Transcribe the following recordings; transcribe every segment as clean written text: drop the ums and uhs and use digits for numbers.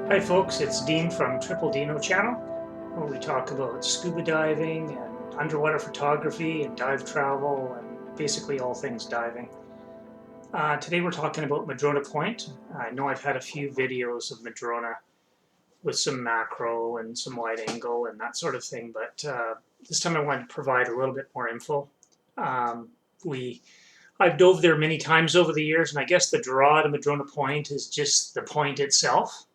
Hi folks, it's Dean from Triple Dino channel, where we talk about scuba diving and underwater photography and dive travel and basically all things diving. Today we're talking about Madrona Point. I know I've had a few videos of Madrona with some macro and some wide angle and that sort of thing, but this time I wanted to provide a little bit more info. Um, we I've dove there many times over the years, and I guess the draw to Madrona Point is just the point itself.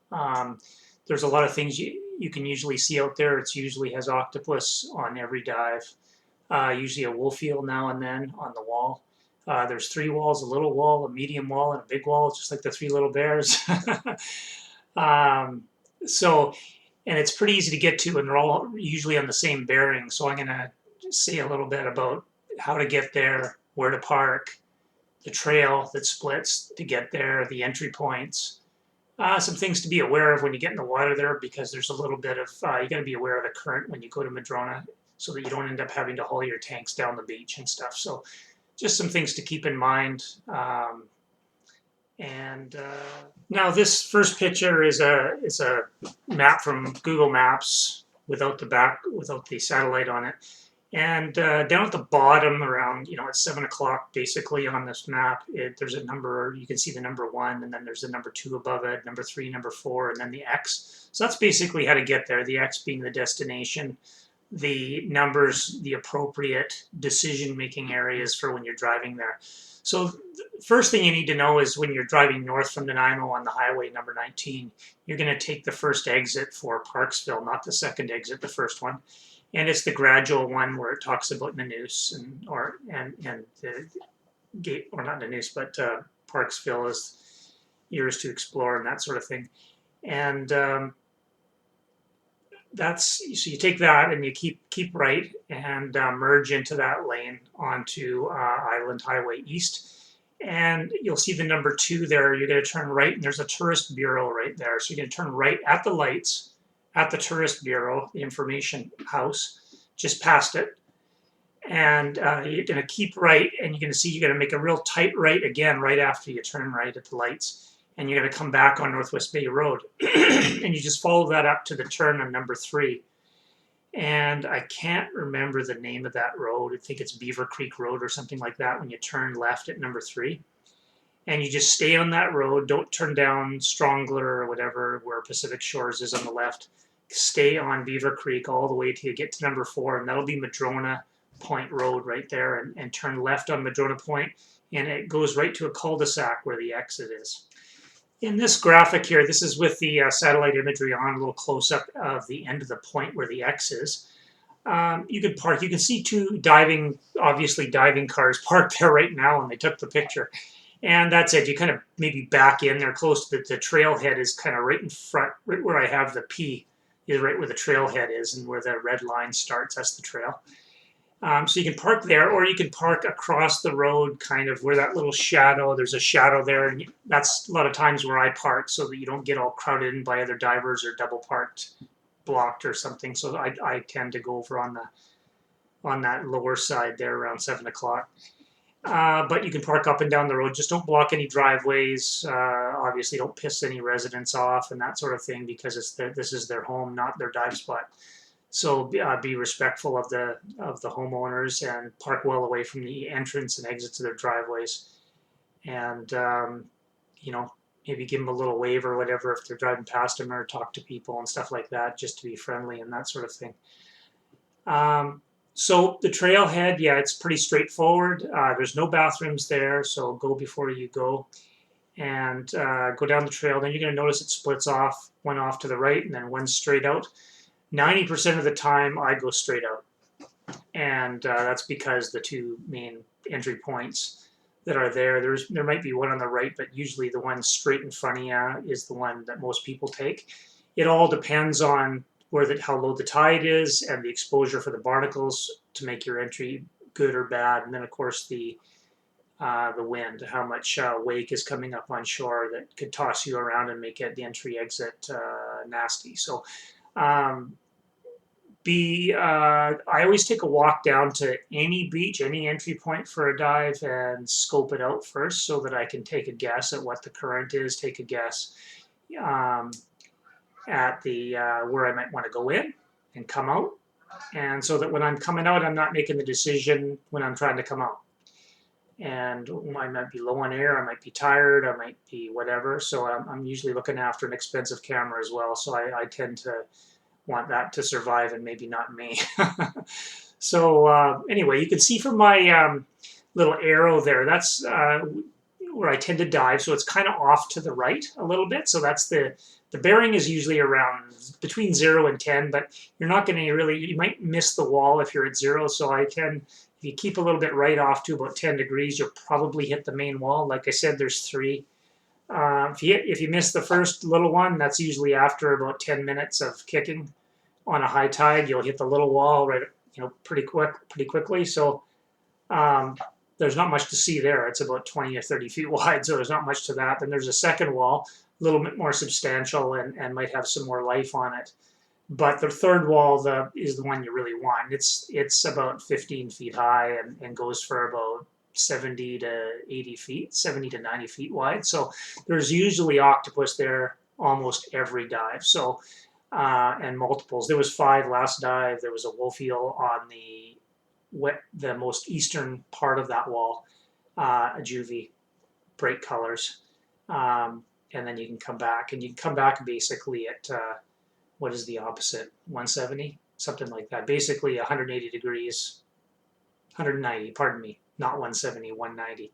There's a lot of things you can usually see out there. It usually has octopus on every dive, usually a wolf eel now and then on the wall. There's three walls, a little wall, a medium wall, and a big wall, just like the three little bears. um, so, and it's pretty easy to get to, and they're all usually on the same bearing. So I'm going to say a little bit about how to get there, where to park, the trail that splits to get there, the entry points, some things to be aware of when you get in the water there, because there's a little bit of, you got to be aware of the current when you go to Madrona so that you don't end up having to haul your tanks down the beach and stuff. So just some things to keep in mind. And now this first picture is a map from Google Maps without the satellite on it. And down at the bottom, around at 7 o'clock, basically on this map, there's a number. You can see the number 1, and then there's the number 2 above it, number 3, number 4, and then the X. So that's basically how to get there. The X being the destination, the numbers, the appropriate decision-making areas for when you're driving there. So first thing you need to know is when you're driving north from Nanaimo on the highway number 19, you're going to take the first exit for Parksville, not the second exit, the first one. And it's the gradual one where it talks about Nanoose and the gate, or not Nanoose, but Parksville is yours to explore and that sort of thing. And that's, so you take that and you keep right and merge into that lane onto Island Highway East. And you'll see the number 2 there. You're going to turn right, and there's a tourist bureau right there. So you're going to turn right at the lights at the tourist bureau, the information house, just past it. And you're going to keep right, and you're going to see you're going to make a real tight right again right after you turn right at the lights. And you're going to come back on Northwest Bay Road. And you just follow that up to the turn on number 3. And I can't remember the name of that road. I think it's Beaver Creek Road or something like that when you turn left at number 3. And you just stay on that road. Don't turn down Strongler or whatever, where Pacific Shores is on the left. Stay on Beaver Creek all the way till you get to number 4, and that'll be Madrona Point Road right there. And turn left on Madrona Point, and it goes right to a cul-de-sac where the exit is. In this graphic here, this is with the satellite imagery on, a little close-up of the end of the point where the X is. You can park. You can see 2 obviously diving cars parked there right now, and they took the picture. And that's it. You kind of maybe back in there close to the trailhead is kind of right in front, right where I have the P, is right where the trailhead is and where the red line starts. That's the trail. So you can park there, or you can park across the road, kind of where that little shadow, there's a shadow there, and that's a lot of times where I park so that you don't get all crowded in by other divers or double parked, blocked or something. So I tend to go over on that lower side there around 7 o'clock. But you can park up and down the road. Just don't block any driveways. Obviously, don't piss any residents off and that sort of thing, because this is their home, not their dive spot. So be respectful of the homeowners and park well away from the entrance and exits of their driveways. And maybe give them a little wave or whatever if they're driving past them, or talk to people and stuff like that, just to be friendly and that sort of thing. So the trailhead, yeah, it's pretty straightforward. There's no bathrooms there, so go before you go. And go down the trail. Then you're going to notice it splits off, one off to the right and then one straight out. 90% of the time, I go straight out. And that's because the 2 main entry points that are there might be one on the right, but usually the one straight in front of you is the one that most people take. It all depends on how low the tide is and the exposure for the barnacles to make your entry good or bad. And then, of course, the wind, how much wake is coming up on shore that could toss you around and make the entry-exit nasty. So I always take a walk down to any beach, any entry point for a dive, and scope it out first so that I can take a guess at what the current is, take a guess. at the where I might want to go in and come out, and so that when I'm coming out, I'm not making the decision when I'm trying to come out. And I might be low on air, I might be tired, I might be whatever. So I'm usually looking after an expensive camera as well. So I tend to want that to survive and maybe not me. So anyway, you can see from my little arrow there, that's where I tend to dive. So it's kind of off to the right a little bit. So that's the bearing is usually around between 0 and 10, but you're not going to really, you might miss the wall if you're at 0. So I can, if you keep a little bit right off to about 10 degrees, you'll probably hit the main wall. Like I said, there's 3. If you miss the first little one, that's usually after about 10 minutes of kicking. On a high tide, you'll hit the little wall right, pretty quickly. So um, there's not much to see there. It's about 20 or 30 feet wide, so there's not much to that. Then there's a second wall, a little bit more substantial and might have some more life on it. But the third wall is the one you really want. It's about 15 feet high and goes for about 70 to 80 feet, 70 to 90 feet wide. So there's usually octopus there almost every dive. So and multiples. There was 5 last dive. There was a wolf eel on the most eastern part of that wall, a juvie, bright colors. And then you can come back, and you can come back basically at what is the opposite, 170, something like that. Basically 180 degrees, 190. Pardon me, not 170, 190.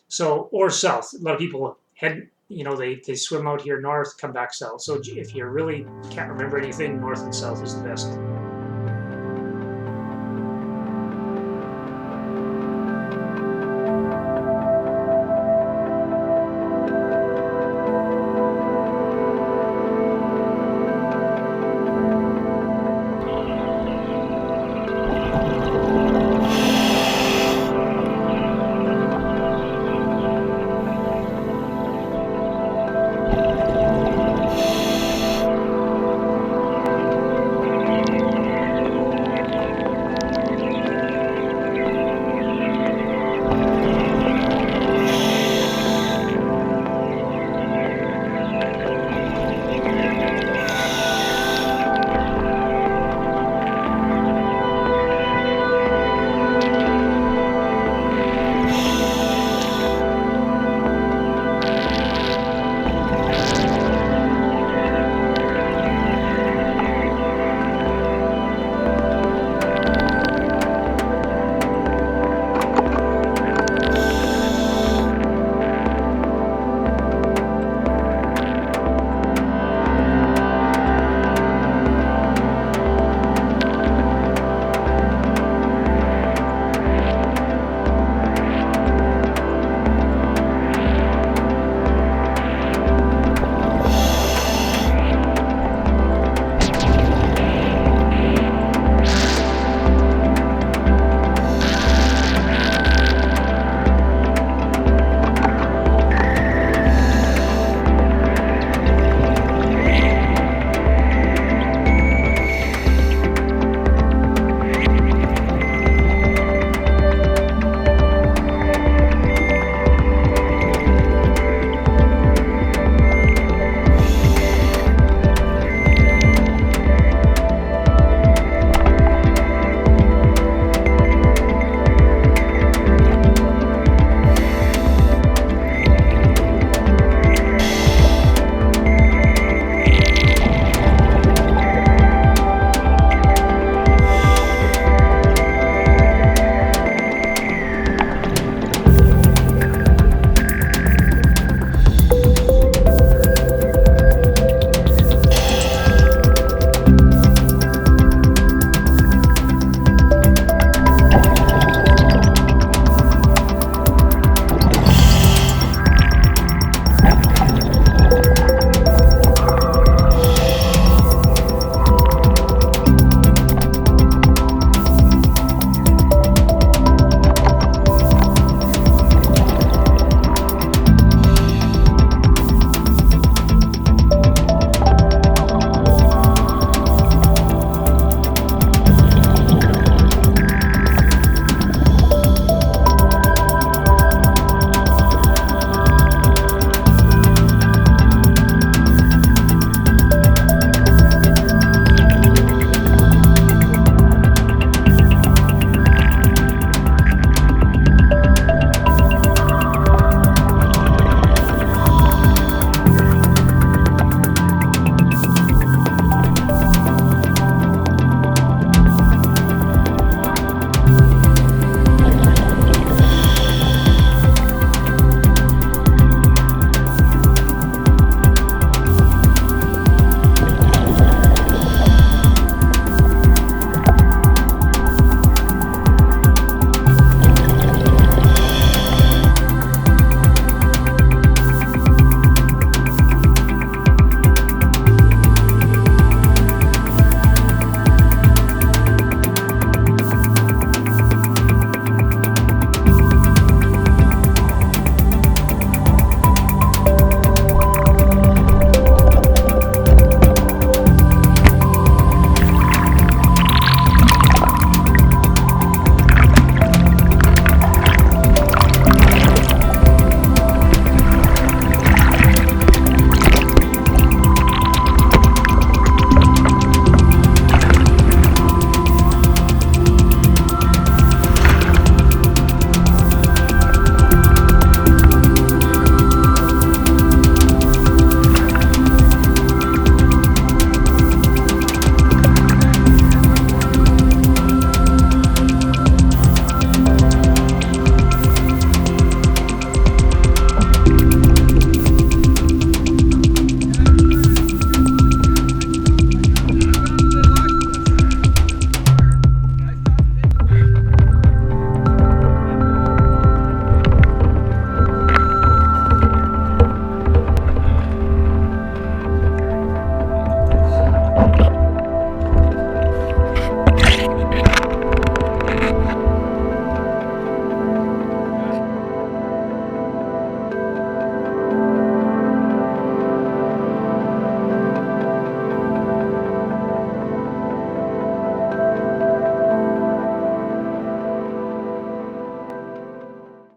So or south. A lot of people head. They swim out here north, come back south. So if you really can't remember anything, north and south is the best.